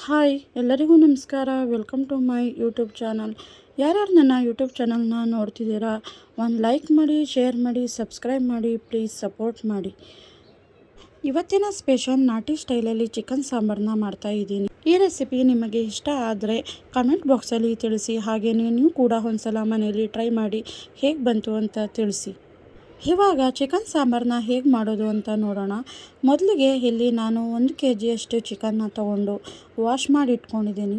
Hi ಎಲ್ಲರಿಗೂ ನಮಸ್ಕಾರ. Welcome to my YouTube channel. ಯಾರ್ಯಾರು ನನ್ನ ಯೂಟ್ಯೂಬ್ ಚಾನಲ್ನ ನೋಡ್ತಿದ್ದೀರಾ, ಒಂದು ಲೈಕ್ ಮಾಡಿ, ಶೇರ್ ಮಾಡಿ, ಸಬ್ಸ್ಕ್ರೈಬ್ ಮಾಡಿ, ಪ್ಲೀಸ್ ಸಪೋರ್ಟ್ ಮಾಡಿ. ಇವತ್ತಿನ ಸ್ಪೆಷಲ್ ನಾಟಿ ಸ್ಟೈಲಲ್ಲಿ ಚಿಕನ್ ಸಾಂಬಾರನ್ನ ಮಾಡ್ತಾಯಿದ್ದೀನಿ. ಈ ರೆಸಿಪಿ ನಿಮಗೆ ಇಷ್ಟ ಆದರೆ ಕಮೆಂಟ್ ಬಾಕ್ಸಲ್ಲಿ ತಿಳಿಸಿ. ಹಾಗೆಯೇ ನೀವು ಕೂಡ ಒಂದ್ಸಲ ಮನೆಯಲ್ಲಿ ಟ್ರೈ ಮಾಡಿ ಹೇಗೆ ಬಂತು ಅಂತ ತಿಳಿಸಿ. ಇವಾಗ ಚಿಕನ್ ಸಾಂಬಾರನ್ನ ಹೇಗೆ ಮಾಡೋದು ಅಂತ ನೋಡೋಣ. ಮೊದಲಿಗೆ ಇಲ್ಲಿ ನಾನು 1 kg ಚಿಕನ್ನ ತಗೊಂಡು ವಾಶ್ ಮಾಡಿ ಇಟ್ಕೊಂಡಿದ್ದೀನಿ.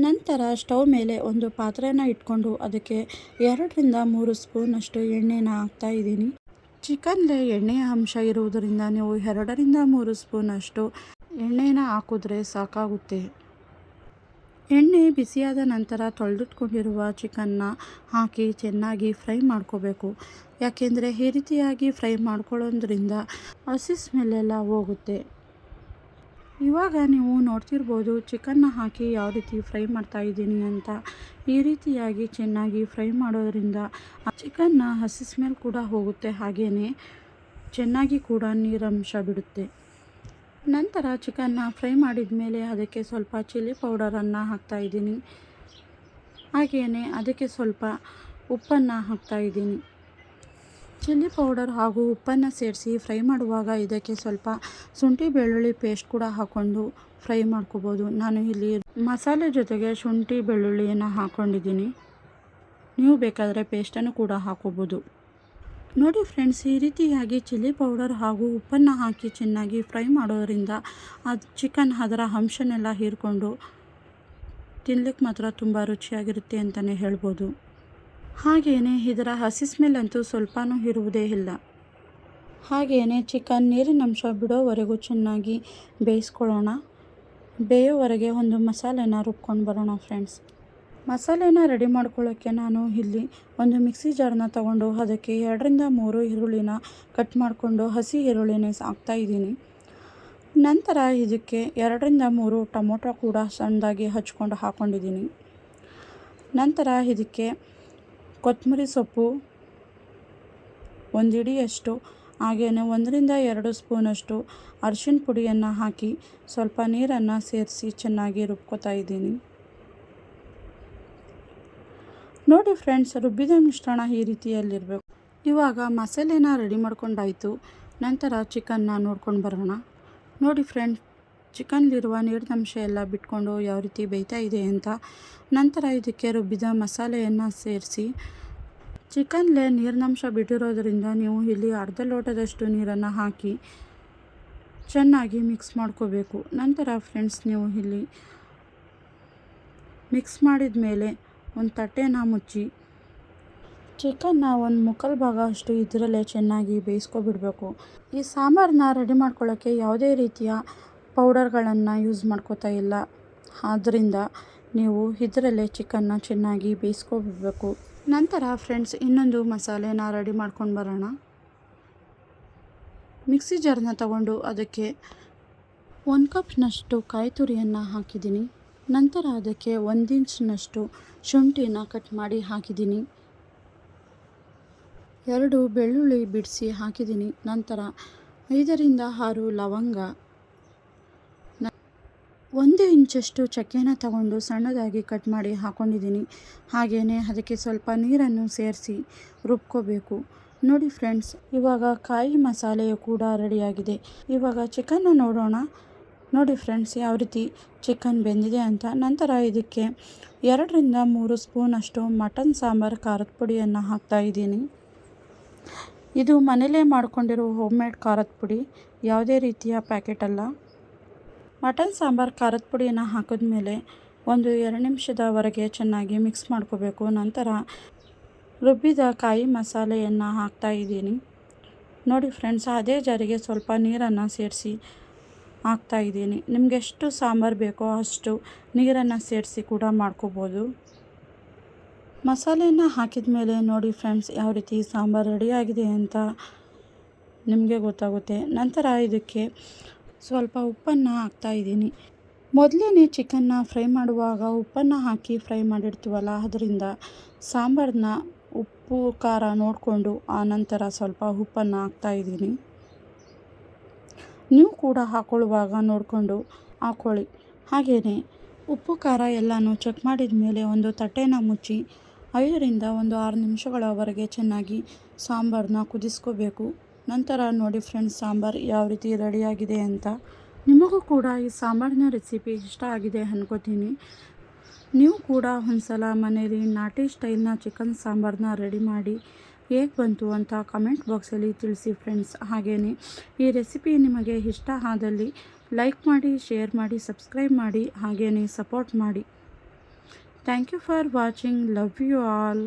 ನಂತರ ಸ್ಟವ್ ಮೇಲೆ ಒಂದು ಪಾತ್ರೆನ ಇಟ್ಕೊಂಡು ಅದಕ್ಕೆ 2ರಿಂದ 3 ಸ್ಪೂನಷ್ಟು ಎಣ್ಣೆನ ಹಾಕ್ತಾಯಿದ್ದೀನಿ. ಚಿಕನ್ಗೆ ಎಣ್ಣೆಯ ಅಂಶ ಇರುವುದರಿಂದ ನೀವು 2ರಿಂದ 3 ಸ್ಪೂನಷ್ಟು ಎಣ್ಣೆನ ಹಾಕಿದ್ರೆ ಸಾಕಾಗುತ್ತೆ. ಎಣ್ಣೆ ಬಿಸಿಯಾದ ನಂತರ ತೊಳೆದಿಟ್ಕೊಂಡಿರುವ ಚಿಕನ್ನ ಹಾಕಿ ಚೆನ್ನಾಗಿ ಫ್ರೈ ಮಾಡ್ಕೋಬೇಕು. ಯಾಕೆಂದರೆ ಈ ರೀತಿಯಾಗಿ ಫ್ರೈ ಮಾಡ್ಕೊಳ್ಳೋದ್ರಿಂದ ಹಸಿ ಸ್ಮೆಲ್ಲೆಲ್ಲ ಹೋಗುತ್ತೆ. ಇವಾಗ ನೀವು ನೋಡ್ತಿರ್ಬೋದು ಚಿಕನ್ನ ಹಾಕಿ ಯಾವ ರೀತಿ ಫ್ರೈ ಮಾಡ್ತಾಯಿದ್ದೀನಿ ಅಂತ. ಈ ರೀತಿಯಾಗಿ ಚೆನ್ನಾಗಿ ಫ್ರೈ ಮಾಡೋದ್ರಿಂದ ಚಿಕನ್ನ ಹಸಿ ಸ್ಮೆಲ್ ಕೂಡ ಹೋಗುತ್ತೆ, ಹಾಗೆಯೇ ಚೆನ್ನಾಗಿ ಕೂಡ ನೀರಂಶ ಬಿಡುತ್ತೆ. ನಂತರ ಚಿಕನ್ನ ಫ್ರೈ ಮಾಡಿದ ಮೇಲೆ ಅದಕ್ಕೆ ಸ್ವಲ್ಪ ಚಿಲ್ಲಿ ಪೌಡರನ್ನು ಹಾಕ್ತಾಯಿದ್ದೀನಿ. ಹಾಗೆಯೇ ಅದಕ್ಕೆ ಸ್ವಲ್ಪ ಉಪ್ಪನ್ನು ಹಾಕ್ತಾಯಿದ್ದೀನಿ. ಚಿಲ್ಲಿ ಪೌಡರ್ ಹಾಗೂ ಉಪ್ಪನ್ನು ಸೇರಿಸಿ ಫ್ರೈ ಮಾಡುವಾಗ ಇದಕ್ಕೆ ಸ್ವಲ್ಪ ಶುಂಠಿ ಬೆಳ್ಳುಳ್ಳಿ ಪೇಸ್ಟ್ ಕೂಡ ಹಾಕ್ಕೊಂಡು ಫ್ರೈ ಮಾಡ್ಕೋಬೋದು. ನಾನು ಇಲ್ಲಿ ಮಸಾಲೆ ಜೊತೆಗೆ ಶುಂಠಿ ಬೆಳ್ಳುಳ್ಳಿಯನ್ನು ಹಾಕ್ಕೊಂಡಿದ್ದೀನಿ. ನೀವು ಬೇಕಾದರೆ ಪೇಸ್ಟನ್ನು ಕೂಡ ಹಾಕೋಬೋದು. ನೋಡಿ ಫ್ರೆಂಡ್ಸ್, ಈ ರೀತಿಯಾಗಿ ಚಿಲ್ಲಿ ಪೌಡರ್ ಹಾಗೂ ಉಪ್ಪನ್ನು ಹಾಕಿ ಚೆನ್ನಾಗಿ ಫ್ರೈ ಮಾಡೋದರಿಂದ ಅದು ಚಿಕನ್ ಅದರ ಅಂಶನೆಲ್ಲ ಹೀರ್ಕೊಂಡು ತಿನ್ಲಿಕ್ಕೆ ಮಾತ್ರ ತುಂಬ ರುಚಿಯಾಗಿರುತ್ತೆ ಅಂತಲೇ ಹೇಳ್ಬೋದು. ಹಾಗೆಯೇ ಇದರ ಹಸಿ ಸ್ಮೆಲ್ ಅಂತೂ ಸ್ವಲ್ಪನೂ ಇರುವುದೇ ಇಲ್ಲ. ಹಾಗೆಯೇ ಚಿಕನ್ ನೀರಿನಂಶ ಬಿಡೋವರೆಗೂ ಚೆನ್ನಾಗಿ ಬೇಯಿಸ್ಕೊಳ್ಳೋಣ. ಬೇಯೋವರೆಗೆ ಒಂದು ಮಸಾಲೆನ ರುಬ್ಕೊಂಡು ಬರೋಣ ಫ್ರೆಂಡ್ಸ್. ಮಸಾಲೆನ ರೆಡಿ ಮಾಡ್ಕೊಳ್ಳೋಕ್ಕೆ ನಾನು ಇಲ್ಲಿ ಒಂದು ಮಿಕ್ಸಿ ಜಾರನ್ನ ತಗೊಂಡು ಅದಕ್ಕೆ 2ರಿಂದ 3 ಈರುಳ್ಳಿನ ಕಟ್ ಮಾಡಿಕೊಂಡು ಹಸಿ ಈರುಳ್ಳಿನ ಹಾಕ್ತಾಯಿದ್ದೀನಿ. ನಂತರ ಇದಕ್ಕೆ 2ರಿಂದ 3 ಟೊಮೊಟೊ ಕೂಡ ಸಣ್ಣದಾಗಿ ಹಚ್ಕೊಂಡು ಹಾಕ್ಕೊಂಡಿದ್ದೀನಿ. ನಂತರ ಇದಕ್ಕೆ ಕೊತ್ತಂಬರಿ ಸೊಪ್ಪು 1 ಹಿಡಿಯಷ್ಟು, ಹಾಗೆಯೇ 1ರಿಂದ 2 ಸ್ಪೂನಷ್ಟು ಅರಿಶಿನ ಪುಡಿಯನ್ನು ಹಾಕಿ ಸ್ವಲ್ಪ ನೀರನ್ನು ಸೇರಿಸಿ ಚೆನ್ನಾಗಿ ರುಬ್ಕೋತಾ ಇದ್ದೀನಿ. ನೋಡಿ ಫ್ರೆಂಡ್ಸ್, ರುಬ್ಬಿದ ಮಿಶ್ರಣ ಈ ರೀತಿಯಲ್ಲಿರಬೇಕು. ಇವಾಗ ಮಸಾಲೆನ ರೆಡಿ ಮಾಡ್ಕೊಂಡಾಯಿತು. ನಂತರ ಚಿಕನ್ನ ನೋಡ್ಕೊಂಡು ಬರೋಣ. ನೋಡಿ ಫ್ರೆಂಡ್ಸ್, ಚಿಕನ್ಲಿರುವ ನೀರಿನಂಶ ಎಲ್ಲ ಬಿಟ್ಕೊಂಡು ಯಾವ ರೀತಿ ಬೇಯ್ತಾ ಇದೆ ಅಂತ. ನಂತರ ಇದಕ್ಕೆ ರುಬ್ಬಿದ ಮಸಾಲೆಯನ್ನು ಸೇರಿಸಿ, ಚಿಕನ್ಲೆ ನೀರಿನಂಶ ಬಿಟ್ಟಿರೋದ್ರಿಂದ ನೀವು ಇಲ್ಲಿ ಅರ್ಧ ಲೋಟದಷ್ಟು ನೀರನ್ನು ಹಾಕಿ ಚೆನ್ನಾಗಿ ಮಿಕ್ಸ್ ಮಾಡ್ಕೋಬೇಕು. ನಂತರ ಫ್ರೆಂಡ್ಸ್, ನೀವು ಇಲ್ಲಿ ಮಿಕ್ಸ್ ಮಾಡಿದ ಮೇಲೆ ಒಂದು ತಟ್ಟೆನ ಮುಚ್ಚಿ ಚಿಕನ್ನ ಒಂದು ಮುಕ್ಕಾಲು ಭಾಗ ಅಷ್ಟು ಇದರಲ್ಲೇ ಚೆನ್ನಾಗಿ ಬೇಯಿಸ್ಕೊಬಿಡಬೇಕು. ಈ ಸಾಂಬಾರನ್ನ ರೆಡಿ ಮಾಡ್ಕೊಳ್ಳೋಕ್ಕೆ ಯಾವುದೇ ರೀತಿಯ ಪೌಡರ್ಗಳನ್ನು ಯೂಸ್ ಮಾಡ್ಕೋತಾ ಇಲ್ಲ. ಆದ್ದರಿಂದ ನೀವು ಇದರಲ್ಲೇ ಚಿಕನ್ನ ಚೆನ್ನಾಗಿ ಬೇಯಿಸ್ಕೊಬಿಡಬೇಕು. ನಂತರ ಫ್ರೆಂಡ್ಸ್, ಇನ್ನೊಂದು ಮಸಾಲೆನ ರೆಡಿ ಮಾಡ್ಕೊಂಡು ಬರೋಣ. ಮಿಕ್ಸಿ ಜಾರನ್ನ ತಗೊಂಡು ಅದಕ್ಕೆ 1 ಕಪ್ನಷ್ಟು ಕಾಯಿ ತುರಿಯನ್ನು ಹಾಕಿದ್ದೀನಿ. ನಂತರ ಅದಕ್ಕೆ 1 ಇಂಚಿನಷ್ಟು ಶುಂಠಿನ ಕಟ್ ಮಾಡಿ ಹಾಕಿದ್ದೀನಿ. 2 ಬೆಳ್ಳುಳ್ಳಿ ಬಿಡಿಸಿ ಹಾಕಿದ್ದೀನಿ. ನಂತರ 5ರಿಂದ 6 ಲವಂಗ, 1 ಇಂಚಷ್ಟು ಚಕ್ಕೆನ ತಗೊಂಡು ಸಣ್ಣದಾಗಿ ಕಟ್ ಮಾಡಿ ಹಾಕ್ಕೊಂಡಿದ್ದೀನಿ. ಹಾಗೆಯೇ ಅದಕ್ಕೆ ಸ್ವಲ್ಪ ನೀರನ್ನು ಸೇರಿಸಿ ರುಬ್ಕೋಬೇಕು. ನೋಡಿ ಫ್ರೆಂಡ್ಸ್, ಇವಾಗ ಕಾಯಿ ಮಸಾಲೆಯು ಕೂಡ ರೆಡಿಯಾಗಿದೆ. ಇವಾಗ ಚಿಕನ್ನ ನೋಡೋಣ. ನೋಡಿ ಫ್ರೆಂಡ್ಸ್, ಯಾವ ರೀತಿ ಚಿಕನ್ ಬೆಂದಿದೆ ಅಂತ. ನಂತರ ಇದಕ್ಕೆ 2ರಿಂದ 3 ಸ್ಪೂನಷ್ಟು ಮಟನ್ ಸಾಂಬಾರು ಖಾರದ ಪುಡಿಯನ್ನು ಹಾಕ್ತಾಯಿದ್ದೀನಿ. ಇದು ಮನೇಲೇ ಮಾಡ್ಕೊಂಡಿರೋ ಹೋಮ್ಮೇಡ್ ಖಾರದ ಪುಡಿ, ಯಾವುದೇ ರೀತಿಯ ಪ್ಯಾಕೆಟ್ ಅಲ್ಲ. ಮಟನ್ ಸಾಂಬಾರು ಖಾರದ ಪುಡಿಯನ್ನು ಹಾಕಿದ್ಮೇಲೆ 1-2 ನಿಮಿಷದವರೆಗೆ ಚೆನ್ನಾಗಿ ಮಿಕ್ಸ್ ಮಾಡ್ಕೋಬೇಕು. ನಂತರ ರುಬ್ಬಿದ ಕಾಯಿ ಮಸಾಲೆಯನ್ನು ಹಾಕ್ತಾಯಿದ್ದೀನಿ. ನೋಡಿ ಫ್ರೆಂಡ್ಸ್, ಅದೇ ಜಾರಿಗೆ ಸ್ವಲ್ಪ ನೀರನ್ನು ಸೇರಿಸಿ ಹಾಕ್ತಾಯಿದ್ದೀನಿ. ನಿಮಗೆ ಎಷ್ಟು ಸಾಂಬಾರು ಬೇಕೋ ಅಷ್ಟು ನೀರನ್ನು ಸೇರಿಸಿ ಕೂಡ ಮಾಡ್ಕೋಬೋದು. ಮಸಾಲೆಯನ್ನು ಹಾಕಿದ ಮೇಲೆ ನೋಡಿ ಫ್ರೆಂಡ್ಸ್, ಯಾವ ರೀತಿ ಸಾಂಬಾರು ರೆಡಿಯಾಗಿದೆ ಅಂತ ನಿಮಗೆ ಗೊತ್ತಾಗುತ್ತೆ. ನಂತರ ಇದಕ್ಕೆ ಸ್ವಲ್ಪ ಉಪ್ಪನ್ನು ಹಾಕ್ತಾಯಿದ್ದೀನಿ. ಮೊದಲೇ ಚಿಕನ್ನ ಫ್ರೈ ಮಾಡುವಾಗ ಉಪ್ಪನ್ನು ಹಾಕಿ ಫ್ರೈ ಮಾಡಿರ್ತೀವಲ್ಲ, ಅದರಿಂದ ಸಾಂಬಾರನ್ನ ಉಪ್ಪು ಖಾರ ನೋಡಿಕೊಂಡು ಆನಂತರ ಸ್ವಲ್ಪ ಉಪ್ಪನ್ನು ಹಾಕ್ತಾಯಿದ್ದೀನಿ. ನೀವು ಕೂಡ ಹಾಕ್ಕೊಳ್ಳುವಾಗ ನೋಡಿಕೊಂಡು ಹಾಕ್ಕೊಳ್ಳಿ. ಹಾಗೆಯೇ ಉಪ್ಪು ಖಾರ ಎಲ್ಲನೂ ಚೆಕ್ ಮಾಡಿದ ಮೇಲೆ ಒಂದು ತಟ್ಟೆನ ಮುಚ್ಚಿ 5ರಿಂದ 6 ನಿಮಿಷಗಳವರೆಗೆ ಚೆನ್ನಾಗಿ ಸಾಂಬಾರನ್ನ ಕುದಿಸ್ಕೋಬೇಕು. ನಂತರ ನೋಡಿ ಫ್ರೆಂಡ್ಸ್, ಸಾಂಬಾರು ಯಾವ ರೀತಿ ರೆಡಿಯಾಗಿದೆ ಅಂತ. ನಿಮಗೂ ಕೂಡ ಈ ಸಾಂಬಾರಿನ ರೆಸಿಪಿ ಇಷ್ಟ ಆಗಿದೆ ಅನ್ಕೋತೀನಿ. ನೀವು ಕೂಡ ಒಂದ್ಸಲ ಮನೇಲಿ ನಾಟಿ ಸ್ಟೈಲ್ನ ಚಿಕನ್ ಸಾಂಬಾರನ್ನ ರೆಡಿ ಮಾಡಿ ಹೇಗೆ ಬಂತು ಅಂತ ಕಮೆಂಟ್ ಬಾಕ್ಸಲ್ಲಿ ತಿಳಿಸಿ ಫ್ರೆಂಡ್ಸ್. ಹಾಗೆಯೇ ಈ ರೆಸಿಪಿ ನಿಮಗೆ ಇಷ್ಟ ಆದಲ್ಲಿ ಲೈಕ್ ಮಾಡಿ, ಶೇರ್ ಮಾಡಿ, ಸಬ್ಸ್ಕ್ರೈಬ್ ಮಾಡಿ, ಹಾಗೆಯೇ ಸಪೋರ್ಟ್ ಮಾಡಿ. Thank you for watching. Love you all.